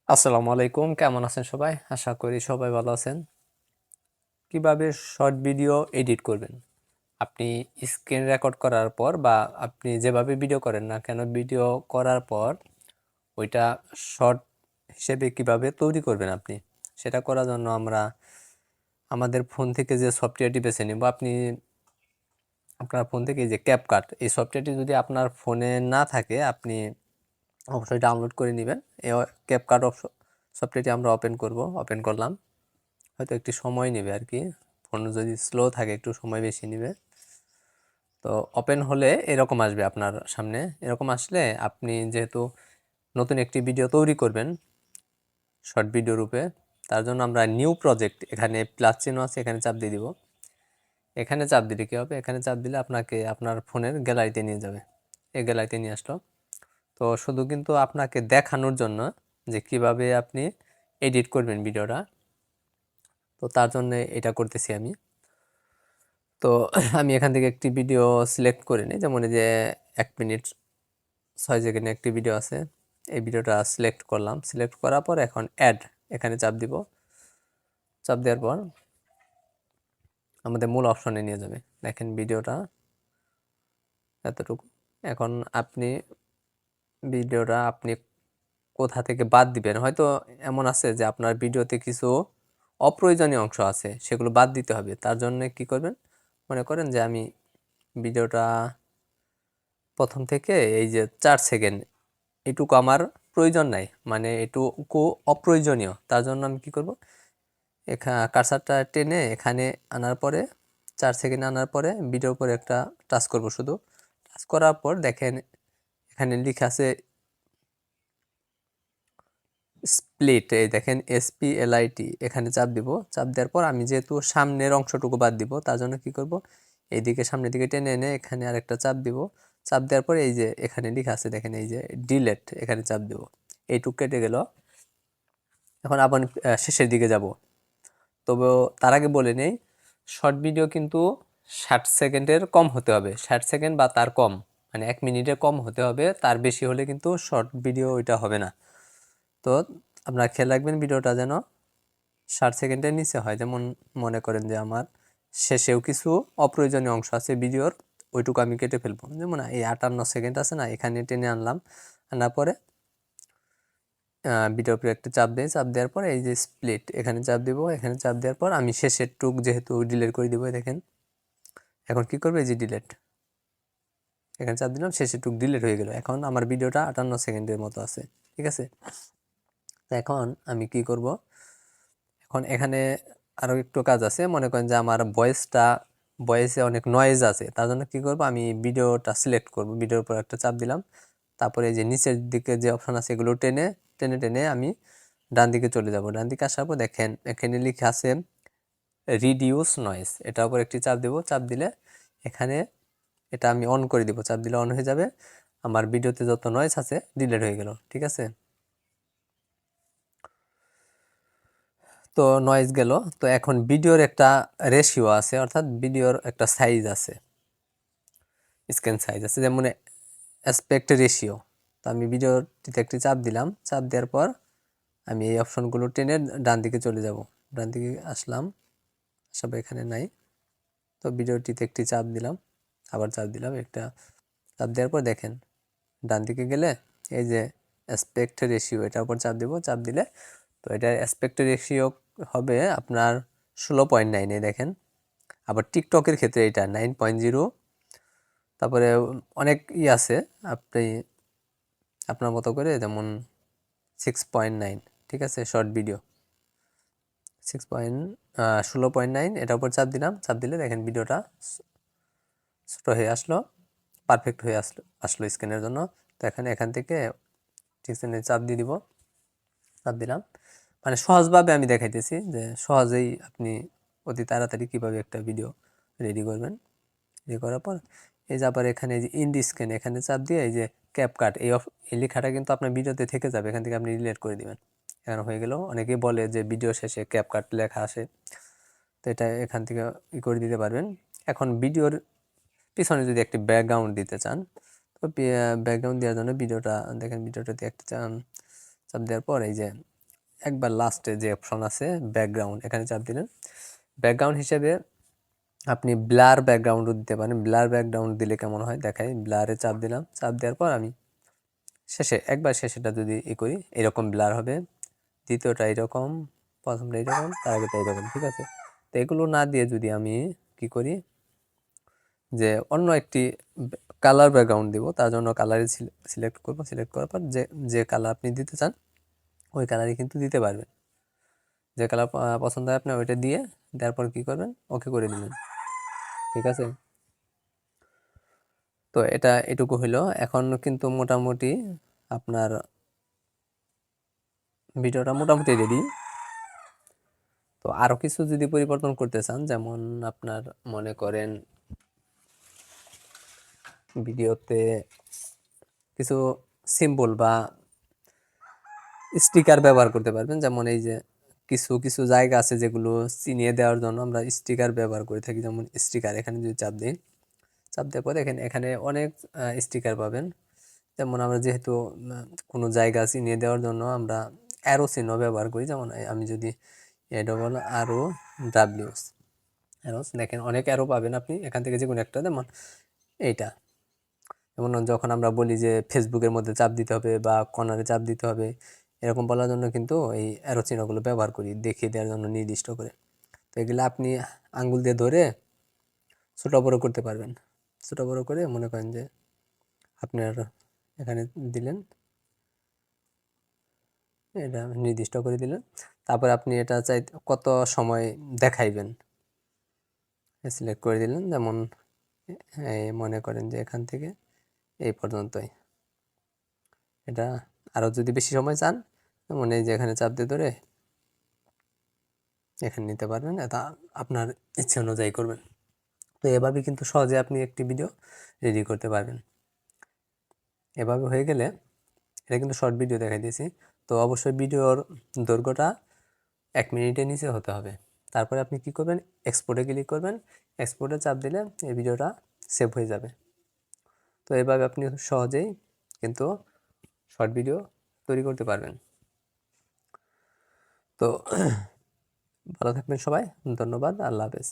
আসসালামু আলাইকুম, কেমন আছেন সবাই? আশা করি সবাই ভালো আছেন। কিভাবে শর্ট ভিডিও এডিট করবেন? আপনি স্ক্রিন রেকর্ড করার পর বা আপনি যেভাবে ভিডিও করেন না কেন, ভিডিও করার পর ওইটা শর্ট হিসেবে কিভাবে তৈরি করবেন আপনি, সেটা করার জন্য আমরা আমাদের ফোন থেকে যে সফটওয়্যারটি বেছে নিব। আপনার ফোন থেকে এই যে ক্যাপকাট, এই সফটওয়্যারটি যদি আপনার ফোনে না থাকে আপনি অবশ্যই ডাউনলোড করে নেবেন। এই ক্যাপকাট সফটওয়্যারটি আমরা ওপেন করলাম। হয়তো একটু সময় নেবে আর কি, ফোন যদি স্লো থাকে একটু সময় বেশি নেবে। তো ওপেন হলে এরকম আসবে আপনার সামনে। এরকম আসলে আপনি যেহেতু নতুন একটি ভিডিও তৈরি করবেন শর্ট ভিডিও রূপে, তার জন্য আমরা নিউ প্রজেক্ট, এখানে প্লাস চিহ্ন আছে, এখানে চাপ দিয়ে দিব। এখানে চাপ দিলে কী হবে? এখানে চাপ দিলে আপনাকে আপনার ফোনের গ্যালারিতে নিয়ে যাবে। এই গ্যালারিতে নিয়ে আসলো। তো শুধু কিন্তু আপনাকে দেখানোর জন্য যে কিভাবে আপনি এডিট করবেন ভিডিওটা, তো তার জন্য এটা করতেছি আমি। তো আমি এখান থেকে একটি ভিডিও সিলেক্ট করে নিই, যেমন এই যে 1 মিনিট 6 সেকেন্ডের একটি ভিডিও আছে। এই ভিডিওটা সিলেক্ট করলাম। সিলেক্ট করার পর এখন অ্যাড, এখানে চাপ দিব। চাপ দেওয়ার পর আমাদের মূল অপশনে নিয়ে যাবে। দেখেন ভিডিওটা এতটুকু। এখন ভিডিওটা আপনি কোথা থেকে বাদ দিবেন? হয়তো এমন আছে যে আপনার ভিডিওতে কিছু অপ্রয়োজনীয় অংশ আছে, সেগুলো বাদ দিতে হবে। তার জন্য কি করবেন? মনে করেন যে আমি ভিডিওটা প্রথম থেকে এই যে 4 সেকেন্ড, এটুকু আমার প্রয়োজন নাই, মানে এটুকু অপ্রয়োজনীয়। তার জন্য আমি কি করব? কার্সারটা টেনে এখানে আনার পরে 4 সেকেন্ড আনার পরে ভিডিওর উপরে একটা টাচ করব। শুধু টাচ করার পর দেখেন এখানে লেখা আছে স্প্লিট, এই দেখেন SPLIT, এখানে চাপ দিব। চাপ দেওয়ার পর আমি যেহেতু সামনের অংশটুকু বাদ দিব, তার জন্য কি করব? এইদিকে সামনের দিকে টেনে এনে এখানে আরেকটা চাপ দিব। চাপ দেওয়ার পরে এই যে এখানে লেখা আছে দেখেন, এই যে ডিলেট, এখানে চাপ দিব। এইটুকু কেটে গেল। এখন আবার শেষের দিকে যাব। তবে তার আগে বলে নেই, শর্ট ভিডিও কিন্তু 60 সেকেন্ডের কম হতে হবে। 60 সেকেন্ড বা তার কম, মানে 1 মিনিটের কম হতে হবে। তার বেশি হলে কিন্তু শর্ট ভিডিও ওইটা হবে না। তো আপনারা খেয়াল রাখবেন ভিডিওটা যেন 60 সেকেন্ডের নিচে হয়। যেমন মনে করেন যে আমার শেষেও কিছু অপ্রয়োজনীয় অংশ আছে ভিডিওর, ওইটুকু আমি কেটে ফেলবো। যেমন এই 58 সেকেন্ড আছে না, এখানে টেনে আনলাম। আনার পরে ভিডিওর উপরে একটা চাপ দিই। চাপ দেওয়ার পর এই যে স্প্লিট, এখানে চাপ দিব। এখানে চাপ দেওয়ার পর আমি শেষের টুক যেহেতু ডিলিট করে দিব, দেখেন এখন কি করবে? এই যে ডিলিট, এখানে চাপ দিলাম, শেষের টুক ডিলিট হয়ে গেল। এখন আমার ভিডিওটা 58 সেকেন্ডের মতো আছে। ঠিক আছে? তো এখন আমি কি করব? এখন এখানে আরও একটু কাজ আছে। মনে করেন যে আমার ভয়েসে অনেক নয়েজ আছে, তার জন্য কি করব? আমি ভিডিওটা সিলেক্ট করব। ভিডিওর উপর একটা চাপ দিলাম। তারপরে এই যে নিচের দিকে যে অপশন আছে, এগুলো টেনে টেনে টেনে আমি ডান দিকে চলে যাব। ডান দিকে আসার পর দেখেন এখানে লেখা আছে রিডিউস নয়েজ, এটার উপর একটি চাপ দেব। চাপ দিলে এখানে এটা আমি অন করে দিব। চাপ দিলে অন হয়ে যাবে। আমার ভিডিওতে যত নয়েজ আছে ডিলিট হয়ে গেল। ঠিক আছে? তো নয়েজ গেল। তো এখন ভিডিওর একটা রেশিও আছে, অর্থাৎ ভিডিওর একটা সাইজ আছে, স্ক্রিন সাইজ আছে, যেমন অ্যাসপেক্ট রেশিও। তো আমি ভিডিওটিতে একটি চাপ দিলাম। চাপ দেওয়ার পর আমি এই অপশনগুলো টেনে ডান দিকে চলে যাব। ডান দিকে আসলাম, সব এখানে নাই। তো ভিডিওটিতে একটি চাপ দিলাম, আবার চাপ দিলাম, একটা চাপ দেওয়ার পর দেখেন ডান দিকে গেলে এই যে অ্যাসপেক্ট রেশিও, এটার উপর চাপ দেব। চাপ দিলে তো এটার অ্যাসপেক্ট রেশিও হবে আপনার 16.9, দেখেন। আবার টিকটকের ক্ষেত্রে এটা 9.0। তারপরে অনেক আছে, আপনি আপনার মতো করে, যেমন 6.9। ঠিক আছে? শর্ট ভিডিও 16.9, এটার উপর চাপ দিলাম। চাপ দিলে দেখেন ভিডিওটা ছোট হয়ে আসলো, পারফেক্ট হয়ে আসলো স্ক্রিনের জন্য। তো এখান থেকে ঠিক চাপ দিয়ে দিব। চাপ দিলাম, মানে সহজভাবে আমি দেখাইতেছি যে সহজেই আপনি অতি তাড়াতাড়ি কিভাবে একটা ভিডিও রেডি করবেন। রেডি করার পর এই যে আবার এখানে যে ইন্ডি স্ক্রিন, এখানে চাপ দিয়ে এই যে ক্যাপকাট, এই লেখাটা কিন্তু আপনার ভিডিওতে থেকে যাবে। এখান থেকে আপনি ডিলিট করে দিবেন। এখানে হয়ে গেল। অনেকেই বলে যে ভিডিও শেষে ক্যাপকাট লেখা আসে, তো এটা এখান থেকে করে দিতে পারবেন। এখন ভিডিওর পিছনে যদি একটি ব্যাকগ্রাউন্ড দিতে চান, তো ব্যাকগ্রাউন্ড দেওয়ার জন্য ভিডিওটা দেখেন, ভিডিওটাতে একটা চাপ দেওয়ার পর এই যে একবার লাস্টে যে অপশন আছে ব্যাকগ্রাউন্ড, এখানে চাপ দিলেন। ব্যাকগ্রাউন্ড হিসেবে আপনি ব্লার ব্যাকগ্রাউন্ডও দিতে পারেন। ব্লার ব্যাকগ্রাউন্ড দিলে কেমন হয় দেখাই। ব্লারে চাপ দিলাম, চাপ দেওয়ার পর আমি একবার শেষেটা যদি করি, এরকম ব্লার হবে। দ্বিতীয়টা এরকম, প্রথমটা এরকম, তার আগেটা এরকম, ঠিক আছে। তো এগুলো না দিয়ে যদি আমি কি করি, যে অন্য একটি কালার ব্যাকগ্রাউন্ড দিব, তার জন্য কালারে সিলেক্ট করব। সিলেক্ট করার পর যে কালার আপনি দিতে চান ওই কালারই কিন্তু দিতে পারবেন। যে কালার পছন্দ হয় আপনার ওইটা দিয়ে দেওয়ার পর কি করবেন, ওকে করে দিবেন, ঠিক আছে। তো এটা এটুকু হইলো। এখন কিন্তু মোটামুটি আপনার ভিডিওটা মোটামুটি রেডি। তো আরো কিছু যদি পরিবর্তন করতে চান, যেমন আপনার মনে করেন ভিডিওতে কিছু সিম্বল বা স্টিকার ব্যবহার করতে পারবেন। যেমন এই যে কিছু কিছু জায়গা আছে যেগুলো চিনিয়ে দেওয়ার জন্য আমরা স্টিকার ব্যবহার করে থাকি। যেমন স্টিকার, এখানে যদি চাপ দিই, চাপ দেওয়ার পর দেখেন এখানে অনেক স্টিকার পাবেন। যেমন আমরা যেহেতু কোনো জায়গা চিনিয়ে দেওয়ার জন্য আমরা অ্যারো চিহ্ন ব্যবহার করি। যেমন আমি যদি ARROWS অ্যারোস, দেখেন অনেক অ্যারো পাবেন আপনি এখান থেকে যে কোনো একটা। যেমন এইটা, যেমন যখন আমরা বলি যে ফেসবুকের মধ্যে চাপ দিতে হবে বা কর্নারে চাপ দিতে হবে, এরকম বলার জন্য কিন্তু এই অ্যারো চিহ্নগুলো ব্যবহার করি দেখিয়ে দেওয়ার জন্য নির্দিষ্ট করে। তো এগুলো আপনি আঙ্গুল দিয়ে ধরে ছোট বড় করতে পারবেন। ছোট বড় করে মনে করেন যে আপনার এখানে দিলেন, এটা নির্দিষ্ট করে দিলেন। তারপর আপনি এটা চাই কত সময় দেখাইবেন, সিলেক্ট করে দিলেন। যেমন মনে করেন যে এখান থেকে এই পর্যন্তই। এটা আরও যদি বেশি সময় চান, যেমন এই যে এখানে চাপ দিয়ে ধরে এখানে নিতে পারবেন। এটা আপনার ইচ্ছে অনুযায়ী করবেন। তো এভাবে কিন্তু সহজে আপনি একটি ভিডিও রেডি করতে পারবেন। এভাবে হয়ে গেলে, এটা কিন্তু শর্ট ভিডিও দেখাই দিয়েছি। তো অবশ্যই ভিডিওর দৈর্ঘ্যটা 1 মিনিটের নিচে হতে হবে। তারপরে আপনি কি করবেন, এক্সপোর্টে ক্লিক করবেন। এক্সপোর্টে চাপ দিলে এই ভিডিওটা সেভ হয়ে যাবে। তো এভাবে আপনি সহজেই কিন্তু শর্ট ভিডিও তৈরি করতে পারবেন। তো ভালো থাকবেন সবাই, ধন্যবাদ, আল্লাহ হাফেজ।